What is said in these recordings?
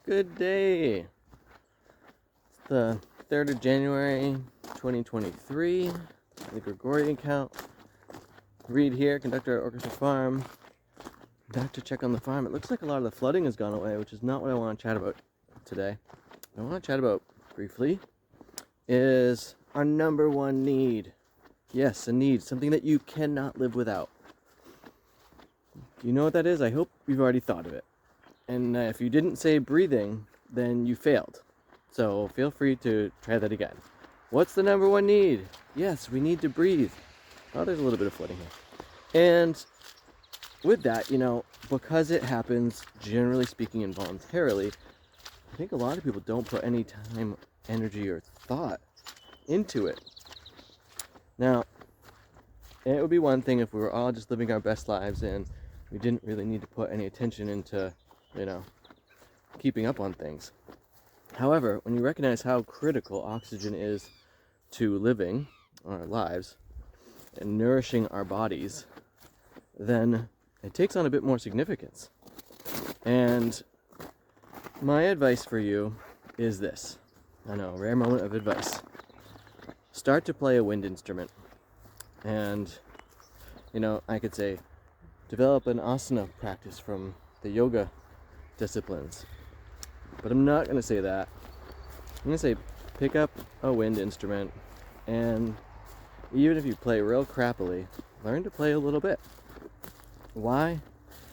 Good day. It's the 3rd of January, 2023. The Gregorian count. Reed here, conductor at Orchestra Farm. Back to check on the farm. It looks like a lot of the flooding has gone away, which is not what I want to chat about today. What I want to chat about briefly is our number one need. Yes, a need. Something that you cannot live without. Do you know what that is? I hope you've already thought of it. And if you didn't say breathing, then you failed. So feel free to try that again. What's the number one need? Yes, we need to breathe. Oh, there's a little bit of flooding here. And with that, because it happens, generally speaking, involuntarily, I think a lot of people don't put any time, energy, or thought into it. Now, it would be one thing if we were all just living our best lives and we didn't really need to put any attention into keeping up on things. However, when you recognize how critical oxygen is to living our lives and nourishing our bodies, then it takes on a bit more significance. And my advice for you is this. I know, rare moment of advice. Start to play a wind instrument. And, I could say, develop an asana practice from the yoga disciplines. But I'm not going to say that. I'm going to say pick up a wind instrument, and even if you play real crappily, learn to play a little bit. Why?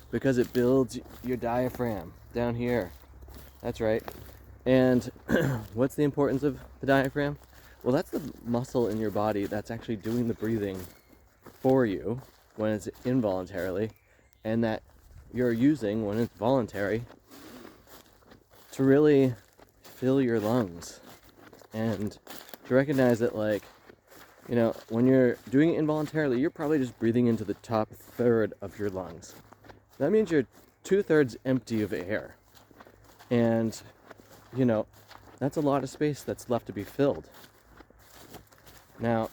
Because it builds your diaphragm down here. That's right. And what's the importance of the diaphragm? Well, that's the muscle in your body that's actually doing the breathing for you when it's involuntarily, and that you're using when it's voluntary to really fill your lungs. And to recognize that, when you're doing it involuntarily, you're probably just breathing into the top third of your lungs. That means you're 2/3 empty of air. And, that's a lot of space that's left to be filled. Now,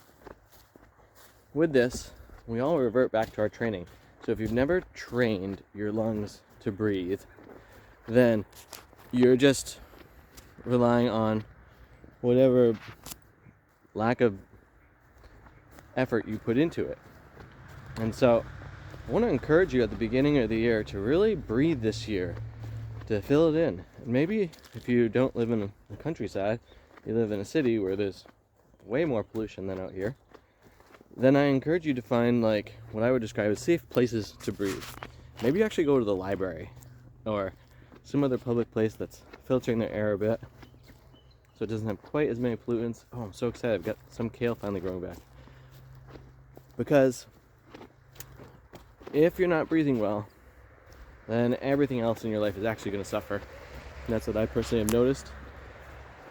with this, we all revert back to our training. So if you've never trained your lungs to breathe, then you're just relying on whatever lack of effort you put into it. And so I want to encourage you at the beginning of the year to really breathe this year, to fill it in. And maybe if you don't live in the countryside, you live in a city where there's way more pollution than out here, then I encourage you to find what I would describe as safe places to breathe. Maybe you actually go to the library or some other public place that's filtering their air a bit so it doesn't have quite as many pollutants. Oh, I'm so excited. I've got some kale finally growing back. Because if you're not breathing well, then everything else in your life is actually going to suffer. And that's what I personally have noticed.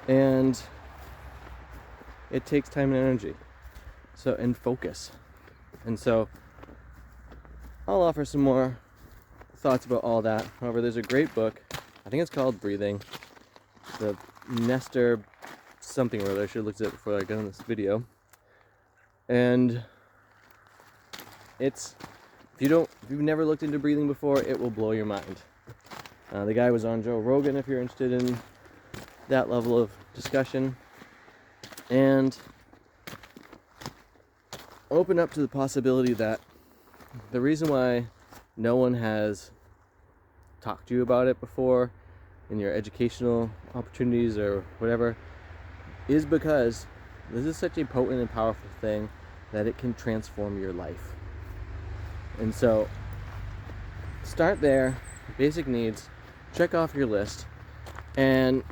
And it takes time and energy. And focus. And so I'll offer some more thoughts about all that. However, there's a great book. I think it's called Breathing. The Nestor something or other. I should have looked at it before I got on this video. And if you've never looked into breathing before, it will blow your mind. The guy was on Joe Rogan if you're interested in that level of discussion. And open up to the possibility that the reason why no one has talked to you about it before in your educational opportunities or whatever is because this is such a potent and powerful thing that it can transform your life. And so start there, basic needs, check off your list, and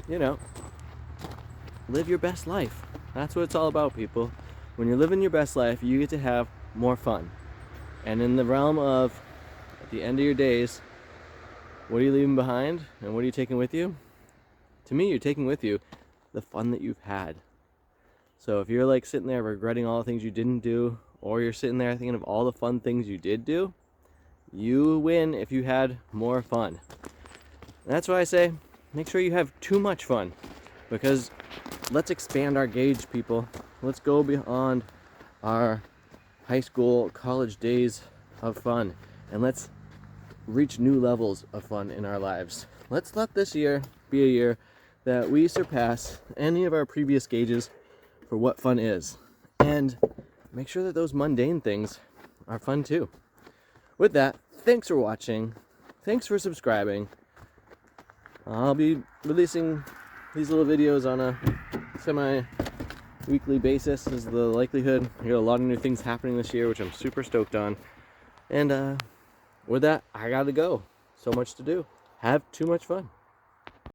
live your best life. That's what it's all about, people. When you're living your best life, you get to have more fun. And in the realm of, at the end of your days, what are you leaving behind and what are you taking with you? To me, you're taking with you the fun that you've had. So if you're sitting there regretting all the things you didn't do, or you're sitting there thinking of all the fun things you did do, you win if you had more fun. And that's why I say, make sure you have too much fun. Because let's expand our gauge, people. Let's go beyond our high school, college days of fun. And let's reach new levels of fun in our lives. Let's let this year be a year that we surpass any of our previous gauges for what fun is, and make sure that those mundane things are fun too. With that, thanks for watching. Thanks for subscribing. I'll be releasing these little videos on a semi-weekly basis is the likelihood. I got a lot of new things happening this year, which I'm super stoked on. And with that, I gotta go. So much to do. Have too much fun.